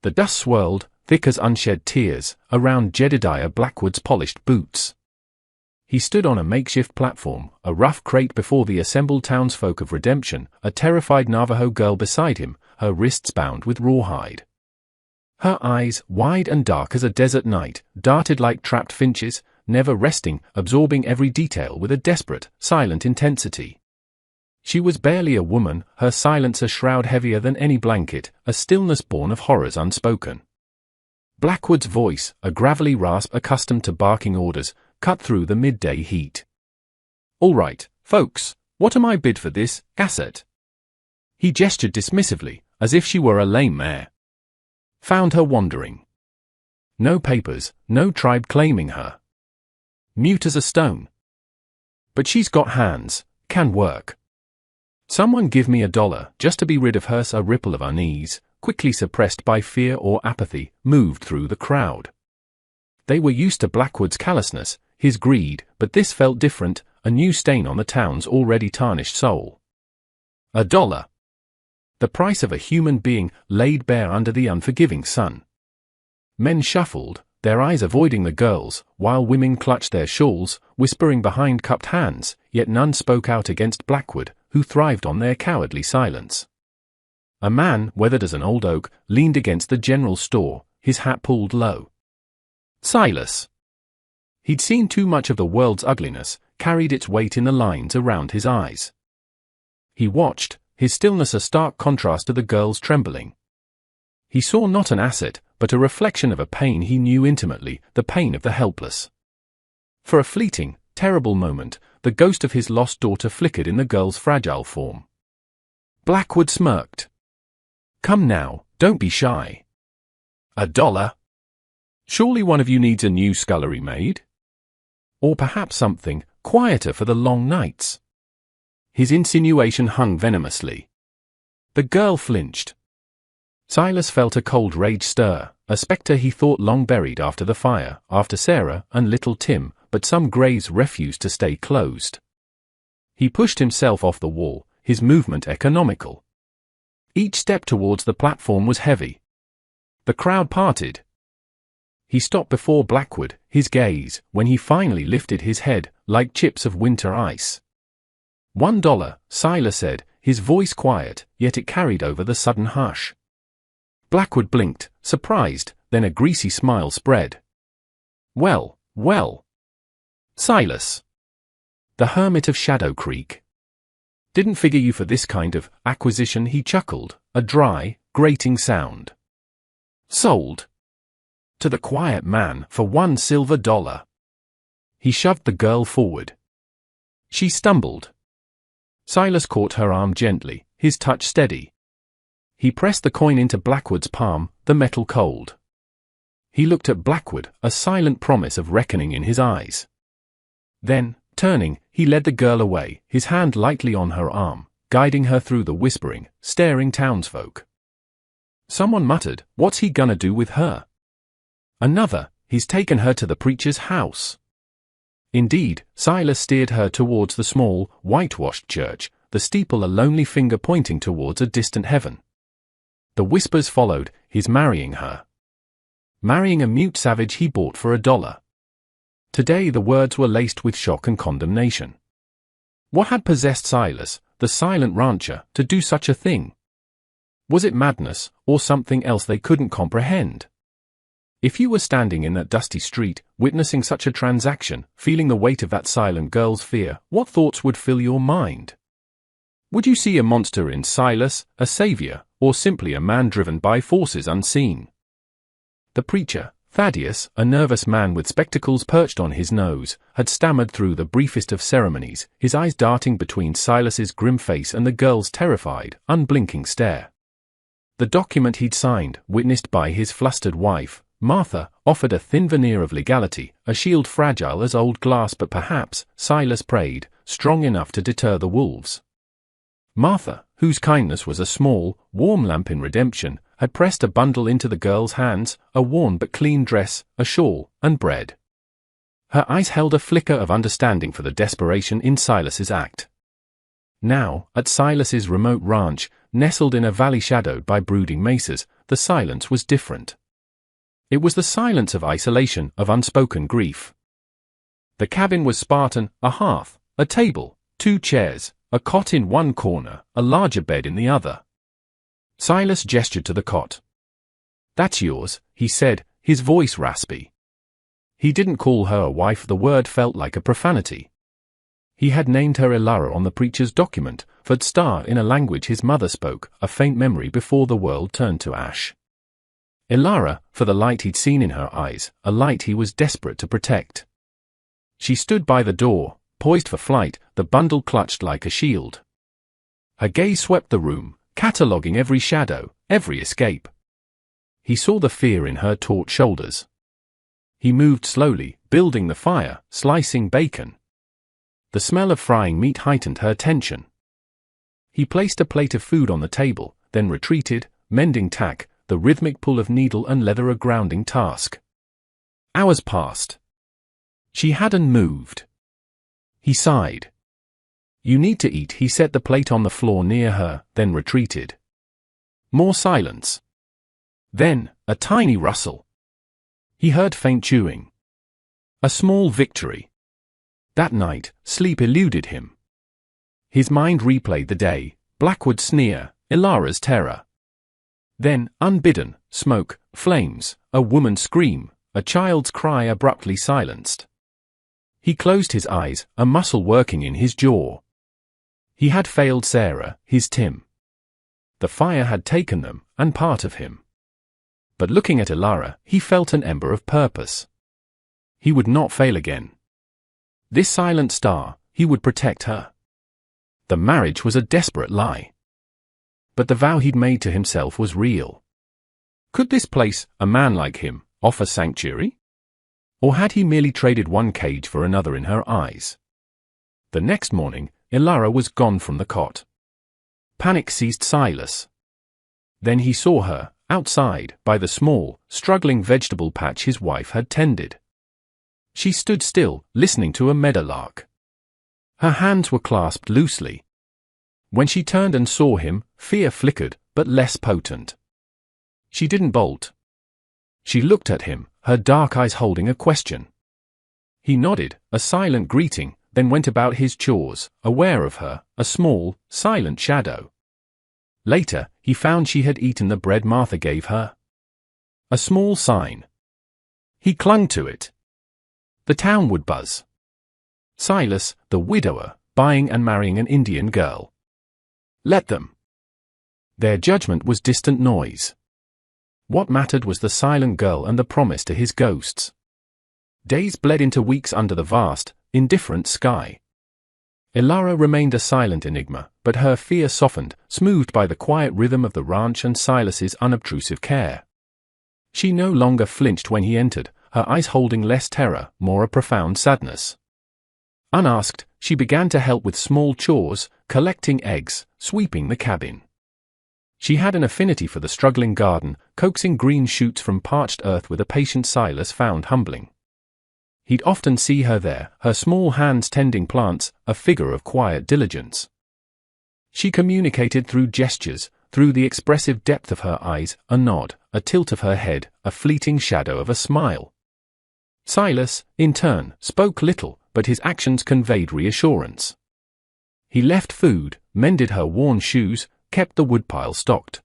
The dust swirled, thick as unshed tears, around Jedediah Blackwood's polished boots. He stood on a makeshift platform, a rough crate before the assembled townsfolk of Redemption, a terrified Navajo girl beside him, her wrists bound with rawhide. Her eyes, wide and dark as a desert night, darted like trapped finches, never resting, absorbing every detail with a desperate, silent intensity. She was barely a woman, her silence a shroud heavier than any blanket, a stillness born of horrors unspoken. Blackwood's voice, a gravelly rasp accustomed to barking orders, cut through the midday heat. "All right, folks, what am I bid for this asset?" He gestured dismissively, as if she were a lame mare. Found her wandering. No papers, no tribe claiming her. Mute as a stone. But she's got hands, can work. Someone give me $1, just to be rid of her. A ripple of unease, quickly suppressed by fear or apathy, moved through the crowd. They were used to Blackwood's callousness, his greed, but this felt different, a new stain on the town's already tarnished soul. $1. The price of a human being laid bare under the unforgiving sun. Men shuffled, their eyes avoiding the girls, while women clutched their shawls, whispering behind cupped hands, yet none spoke out against Blackwood, who thrived on their cowardly silence. A man, weathered as an old oak, leaned against the general store, his hat pulled low. Silas. He'd seen too much of the world's ugliness, carried its weight in the lines around his eyes. He watched, his stillness a stark contrast to the girl's trembling. He saw not an asset, but a reflection of a pain he knew intimately, the pain of the helpless. For a fleeting, terrible moment, the ghost of his lost daughter flickered in the girl's fragile form. Blackwood smirked. "Come now, don't be shy. $1? Surely one of you needs a new scullery maid? Or perhaps something quieter for the long nights." His insinuation hung venomously. The girl flinched. Silas felt a cold rage stir, a spectre he thought long buried after the fire, after Sarah and little Tim, but some graves refused to stay closed. He pushed himself off the wall, his movement economical. Each step towards the platform was heavy. The crowd parted. He stopped before Blackwood, his gaze, when he finally lifted his head, like chips of winter ice. $1, Silas said, his voice quiet, yet it carried over the sudden hush. Blackwood blinked, surprised, then a greasy smile spread. Well, well. Silas. The hermit of Shadow Creek. Didn't figure you for this kind of acquisition, he chuckled, a dry, grating sound. Sold. To the quiet man for $1 silver. He shoved the girl forward. She stumbled. Silas caught her arm gently, his touch steady. He pressed the coin into Blackwood's palm, the metal cold. He looked at Blackwood, a silent promise of reckoning in his eyes. Then, turning, he led the girl away, his hand lightly on her arm, guiding her through the whispering, staring townsfolk. Someone muttered, "What's he gonna do with her?" Another, "He's taken her to the preacher's house." Indeed, Silas steered her towards the small, whitewashed church, the steeple a lonely finger pointing towards a distant heaven. The whispers followed, his marrying her. Marrying a mute savage he bought for $1. Today the words were laced with shock and condemnation. What had possessed Silas, the silent rancher, to do such a thing? Was it madness, or something else they couldn't comprehend? If you were standing in that dusty street, witnessing such a transaction, feeling the weight of that silent girl's fear, what thoughts would fill your mind? Would you see a monster in Silas, a savior, or simply a man driven by forces unseen? The preacher, Thaddeus, a nervous man with spectacles perched on his nose, had stammered through the briefest of ceremonies, his eyes darting between Silas's grim face and the girl's terrified, unblinking stare. The document he'd signed, witnessed by his flustered wife, Martha, offered a thin veneer of legality, a shield fragile as old glass, but perhaps, Silas prayed, strong enough to deter the wolves. Martha, whose kindness was a small, warm lamp in redemption, had pressed a bundle into the girl's hands, a worn but clean dress, a shawl, and bread. Her eyes held a flicker of understanding for the desperation in Silas's act. Now, at Silas's remote ranch, nestled in a valley shadowed by brooding mesas, the silence was different. It was the silence of isolation, of unspoken grief. The cabin was Spartan, a hearth, a table, 2 chairs, a cot in one corner, a larger bed in the other. Silas gestured to the cot. "That's yours," he said, his voice raspy. He didn't call her a wife, the word felt like a profanity. He had named her Elara on the preacher's document, Vodstar in a language his mother spoke, a faint memory before the world turned to ash. Elara, for the light he'd seen in her eyes, a light he was desperate to protect. She stood by the door, poised for flight, the bundle clutched like a shield. Her gaze swept the room, cataloguing every shadow, every escape. He saw the fear in her taut shoulders. He moved slowly, building the fire, slicing bacon. The smell of frying meat heightened her tension. He placed a plate of food on the table, then retreated, mending tack, the rhythmic pull of needle and leather a grounding task. Hours passed. She hadn't moved. He sighed. "You need to eat," he set the plate on the floor near her, then retreated. More silence. Then, a tiny rustle. He heard faint chewing. A small victory. That night, sleep eluded him. His mind replayed the day, Blackwood's sneer, Elara's terror. Then, unbidden, smoke, flames, a woman's scream, a child's cry abruptly silenced. He closed his eyes, a muscle working in his jaw. He had failed Sarah, his Tim. The fire had taken them, and part of him. But looking at Elara, he felt an ember of purpose. He would not fail again. This silent star, he would protect her. The marriage was a desperate lie. But the vow he'd made to himself was real. Could this place, a man like him, offer sanctuary? Or had he merely traded one cage for another in her eyes? The next morning, Elara was gone from the cot. Panic seized Silas. Then he saw her, outside, by the small, struggling vegetable patch his wife had tended. She stood still, listening to a meadowlark. Her hands were clasped loosely. When she turned and saw him, fear flickered, but less potent. She didn't bolt. She looked at him, her dark eyes holding a question. He nodded, a silent greeting, then went about his chores, aware of her, a small, silent shadow. Later, he found she had eaten the bread Martha gave her. A small sign. He clung to it. The town would buzz. Silas, the widower, buying and marrying an Indian girl. Let them. Their judgment was distant noise. What mattered was the silent girl and the promise to his ghosts. Days bled into weeks under the vast, indifferent sky. Elara remained a silent enigma, but her fear softened, smoothed by the quiet rhythm of the ranch and Silas's unobtrusive care. She no longer flinched when he entered, her eyes holding less terror, more a profound sadness. Unasked, she began to help with small chores, collecting eggs, sweeping the cabin. She had an affinity for the struggling garden, coaxing green shoots from parched earth with a patient Silas found humbling. He'd often see her there, her small hands tending plants, a figure of quiet diligence. She communicated through gestures, through the expressive depth of her eyes, a nod, a tilt of her head, a fleeting shadow of a smile. Silas, in turn, spoke little, but his actions conveyed reassurance. He left food, mended her worn shoes, kept the woodpile stocked.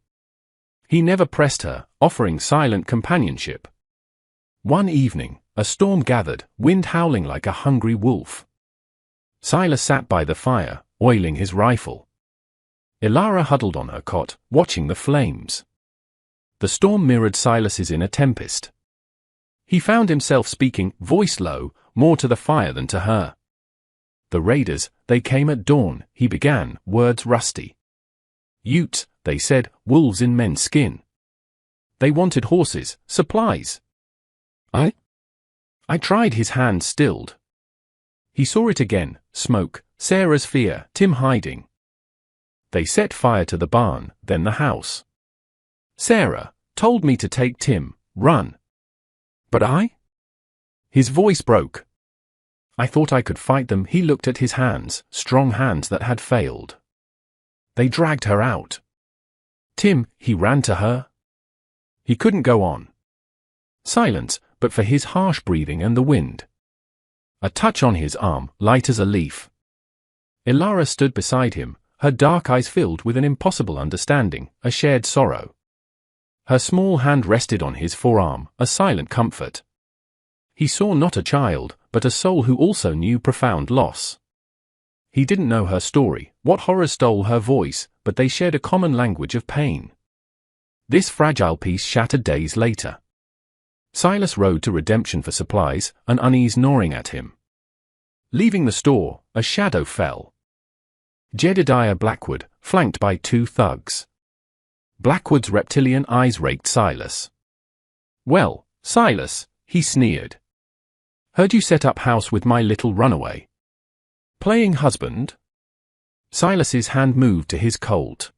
He never pressed her, offering silent companionship. One evening, a storm gathered, wind howling like a hungry wolf. Silas sat by the fire, oiling his rifle. Elara huddled on her cot, watching the flames. The storm mirrored Silas's inner tempest. He found himself speaking, voice low, more to the fire than to her. "The raiders, they came at dawn," he began, words rusty. "Utes," they said, "wolves in men's skin. They wanted horses, supplies." I tried. His hand stilled. He saw it again, smoke, Sarah's fear, Tim hiding. They set fire to the barn, then the house. "Sarah told me to take Tim, run. But I?" His voice broke. "I thought I could fight them." He looked at his hands, strong hands that had failed. They dragged her out. "Tim," he ran to her. He couldn't go on. Silence, but for his harsh breathing and the wind. A touch on his arm, light as a leaf. Ilara stood beside him, her dark eyes filled with an impossible understanding, a shared sorrow. Her small hand rested on his forearm, a silent comfort. He saw not a child, but a soul who also knew profound loss. He didn't know her story, what horrors stole her voice, but they shared a common language of pain. This fragile piece shattered days later. Silas rode to Redemption for supplies, an unease gnawing at him. Leaving the store, a shadow fell. Jedediah Blackwood, flanked by two thugs. Blackwood's reptilian eyes raked Silas. "Well, Silas," he sneered. "Heard you set up house with my little runaway. Playing husband?" Silas's hand moved to his Colt.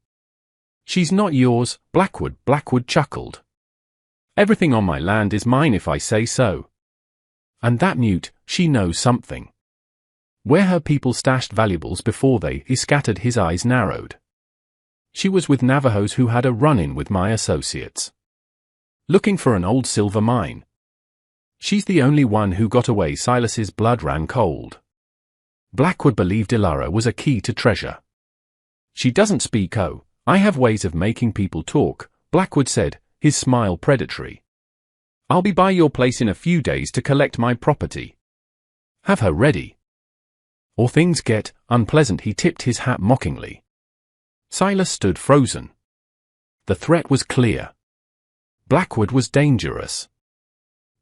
"She's not yours, Blackwood chuckled. "Everything on my land is mine if I say so. And that mute, she knows something. Where her people stashed valuables before they scattered." His eyes narrowed. "She was with Navajos who had a run-in with my associates. Looking for an old silver mine. She's the only one who got away." Silas's blood ran cold. Blackwood believed Ilara was a key to treasure. "She doesn't speak. Oh, I have ways of making people talk," Blackwood said, his smile predatory. "I'll be by your place in a few days to collect my property. Have her ready. Or things get unpleasant." He tipped his hat mockingly. Silas stood frozen. The threat was clear. Blackwood was dangerous.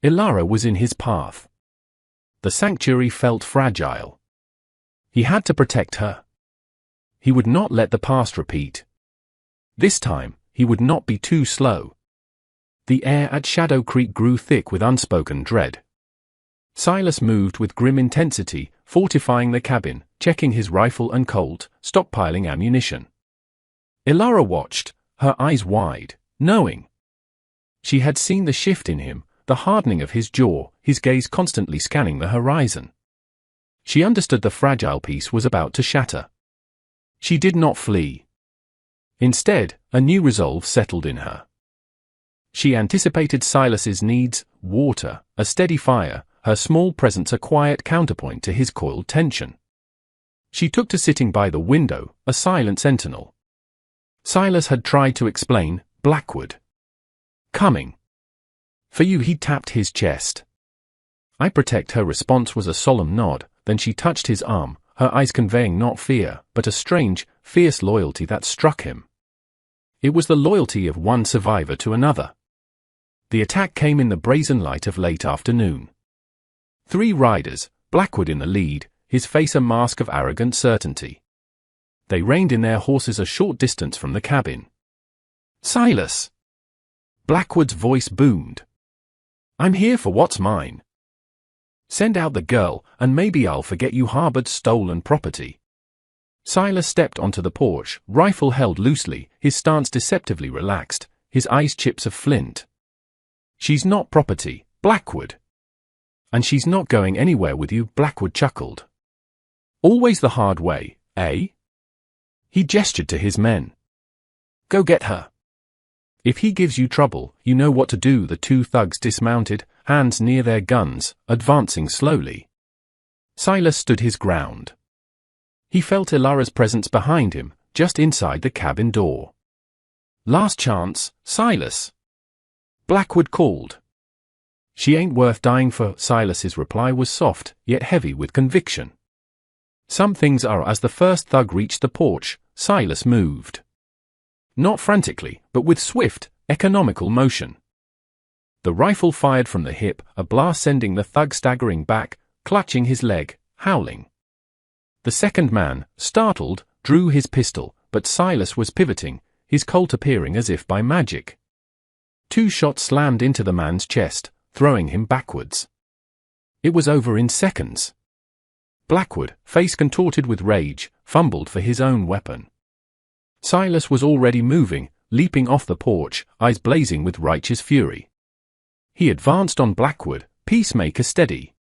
Ilara was in his path. The sanctuary felt fragile. He had to protect her. He would not let the past repeat. This time, he would not be too slow. The air at Shadow Creek grew thick with unspoken dread. Silas moved with grim intensity, fortifying the cabin, checking his rifle and Colt, stockpiling ammunition. Ilara watched, her eyes wide, knowing. She had seen the shift in him, the hardening of his jaw, his gaze constantly scanning the horizon. She understood the fragile piece was about to shatter. She did not flee. Instead, a new resolve settled in her. She anticipated Silas's needs: water, a steady fire, her small presence a quiet counterpoint to his coiled tension. She took to sitting by the window, a silent sentinel. Silas had tried to explain, "Blackwood. Coming. For you." He tapped his chest. "I protect." Her response was a solemn nod, then she touched his arm, her eyes conveying not fear, but a strange, fierce loyalty that struck him. It was the loyalty of one survivor to another. The attack came in the brazen light of late afternoon. 3 riders, Blackwood in the lead, his face a mask of arrogant certainty. They reined in their horses a short distance from the cabin. "Silas!" Blackwood's voice boomed. "I'm here for what's mine. Send out the girl, and maybe I'll forget you harbored stolen property." Silas stepped onto the porch, rifle held loosely, his stance deceptively relaxed, his eyes chips of flint. "She's not property, Blackwood. And she's not going anywhere with you." Blackwood chuckled. "Always the hard way, eh?" He gestured to his men. "Go get her. If he gives you trouble, you know what to do." The 2 thugs dismounted, hands near their guns, advancing slowly. Silas stood his ground. He felt Ilara's presence behind him, just inside the cabin door. "Last chance, Silas," Blackwood called. "She ain't worth dying for." Silas's reply was soft, yet heavy with conviction. "Some things are." As the first thug reached the porch, Silas moved. Not frantically, but with swift, economical motion. The rifle fired from the hip, a blast sending the thug staggering back, clutching his leg, howling. The second man, startled, drew his pistol, but Silas was pivoting, his Colt appearing as if by magic. 2 shots slammed into the man's chest, throwing him backwards. It was over in seconds. Blackwood, face contorted with rage, fumbled for his own weapon. Silas was already moving, leaping off the porch, eyes blazing with righteous fury. He advanced on Blackwood, peacemaker steady.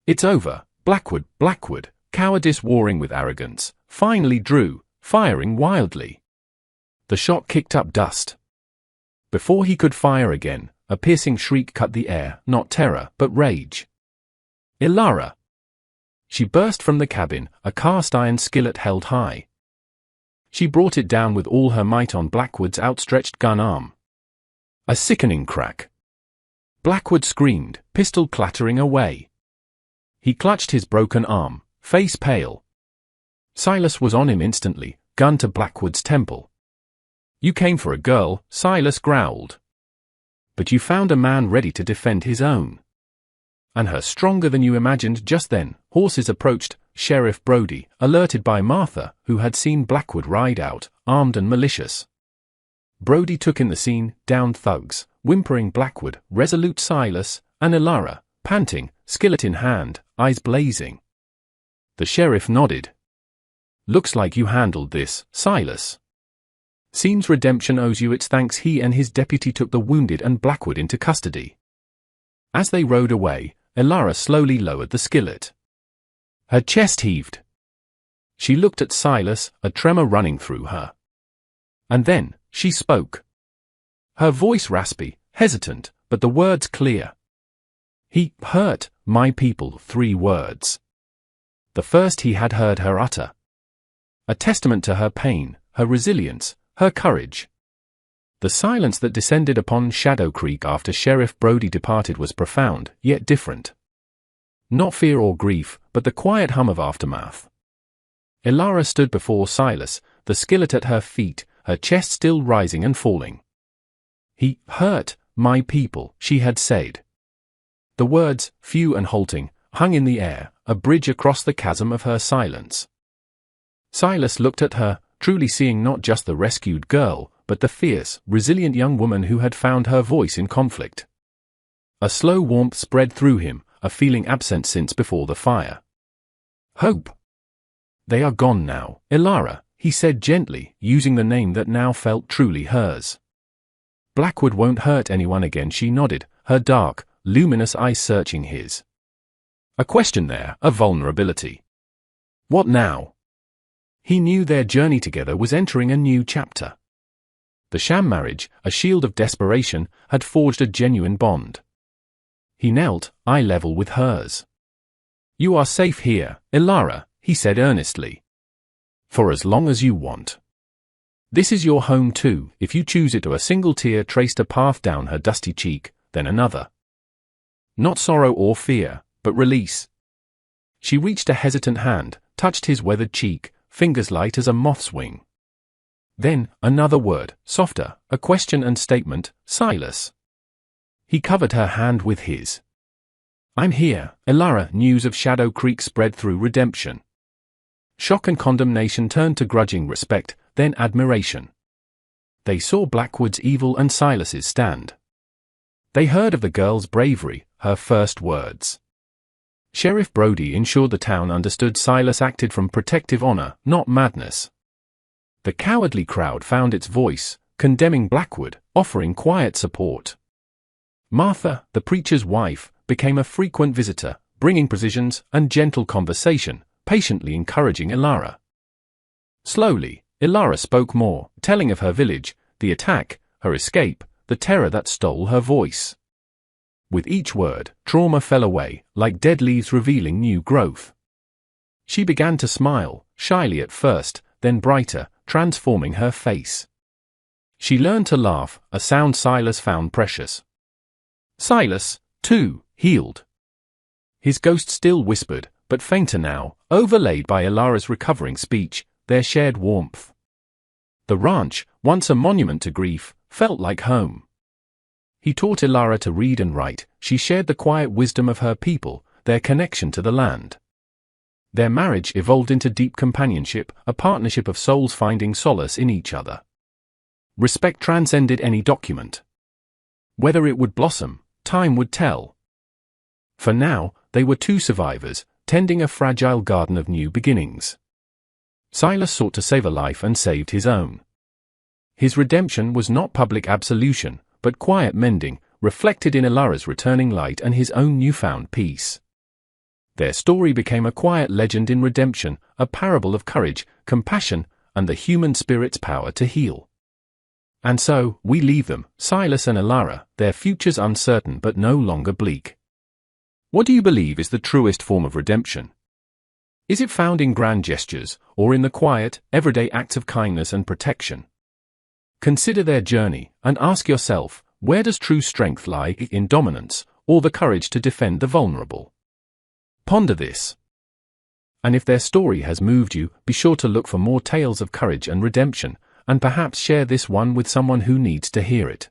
"It's over, Blackwood." Blackwood, cowardice warring with arrogance, finally drew, firing wildly. The shot kicked up dust. Before he could fire again, a piercing shriek cut the air, not terror, but rage. "Ilara!" She burst from the cabin, a cast-iron skillet held high. She brought it down with all her might on Blackwood's outstretched gun arm. A sickening crack. Blackwood screamed, pistol clattering away. He clutched his broken arm, face pale. Silas was on him instantly, gun to Blackwood's temple. "You came for a girl," Silas growled. "But you found a man ready to defend his own. And her stronger than you imagined." Just then, horses approached. Sheriff Brody, alerted by Martha, who had seen Blackwood ride out, armed and malicious. Brody took in the scene, downed thugs, whimpering Blackwood, resolute Silas, and Ilara, panting, skillet in hand, eyes blazing. The sheriff nodded. "Looks like you handled this, Silas. Seems redemption owes you its thanks." He and his deputy took the wounded and Blackwood into custody. As they rode away, Ilara slowly lowered the skillet. Her chest heaved. She looked at Silas, a tremor running through her. And then, she spoke. Her voice raspy, hesitant, but the words clear. "He hurt my people." 3 words. The first he had heard her utter. A testament to her pain, her resilience, her courage. The silence that descended upon Shadow Creek after Sheriff Brody departed was profound, yet different. Not fear or grief, but the quiet hum of aftermath. Ilara stood before Silas, the skillet at her feet, her chest still rising and falling. "He hurt my people," she had said. The words, few and halting, hung in the air, a bridge across the chasm of her silence. Silas looked at her, truly seeing not just the rescued girl, but the fierce, resilient young woman who had found her voice in conflict. A slow warmth spread through him, a feeling absent since before the fire. "Hope." "They are gone now, Ilara," he said gently, using the name that now felt truly hers. "Blackwood won't hurt anyone again." She nodded, her dark, luminous eyes searching his. A question there, a vulnerability. What now? He knew their journey together was entering a new chapter. The sham marriage, a shield of desperation, had forged a genuine bond. He knelt, eye level with hers. "You are safe here, Ilara," he said earnestly. "For as long as you want. This is your home too, if you choose it." A single tear traced a path down her dusty cheek, then another. Not sorrow or fear, but release. She reached a hesitant hand, touched his weathered cheek, fingers light as a moth's wing. Then, another word, softer, a question and statement, "Silas." He covered her hand with his. "I'm here, Ilara." News of Shadow Creek spread through redemption. Shock and condemnation turned to grudging respect, then admiration. They saw Blackwood's evil and Silas's stand. They heard of the girl's bravery, her first words. Sheriff Brody ensured the town understood Silas acted from protective honor, not madness. The cowardly crowd found its voice, condemning Blackwood, offering quiet support. Martha, the preacher's wife, became a frequent visitor, bringing precisions and gentle conversation, patiently encouraging Ilara. Slowly, Ilara spoke more, telling of her village, the attack, her escape, the terror that stole her voice. With each word, trauma fell away, like dead leaves revealing new growth. She began to smile, shyly at first, then brighter, transforming her face. She learned to laugh, a sound Silas found precious. Silas, too, healed. His ghost still whispered, but fainter now, overlaid by Ilara's recovering speech, their shared warmth. The ranch, once a monument to grief, felt like home. He taught Ilara to read and write. She shared the quiet wisdom of her people, their connection to the land. Their marriage evolved into deep companionship, a partnership of souls finding solace in each other. Respect transcended any document. Whether it would blossom, time would tell. For now, they were 2 survivors, tending a fragile garden of new beginnings. Silas sought to save a life and saved his own. His redemption was not public absolution, but quiet mending, reflected in Ilara's returning light and his own newfound peace. Their story became a quiet legend in redemption, a parable of courage, compassion, and the human spirit's power to heal. And so, we leave them, Silas and Alara, their futures uncertain but no longer bleak. What do you believe is the truest form of redemption? Is it found in grand gestures, or in the quiet, everyday acts of kindness and protection? Consider their journey, and ask yourself, where does true strength lie, in dominance, or the courage to defend the vulnerable? Ponder this. And if their story has moved you, be sure to look for more tales of courage and redemption, and perhaps share this one with someone who needs to hear it.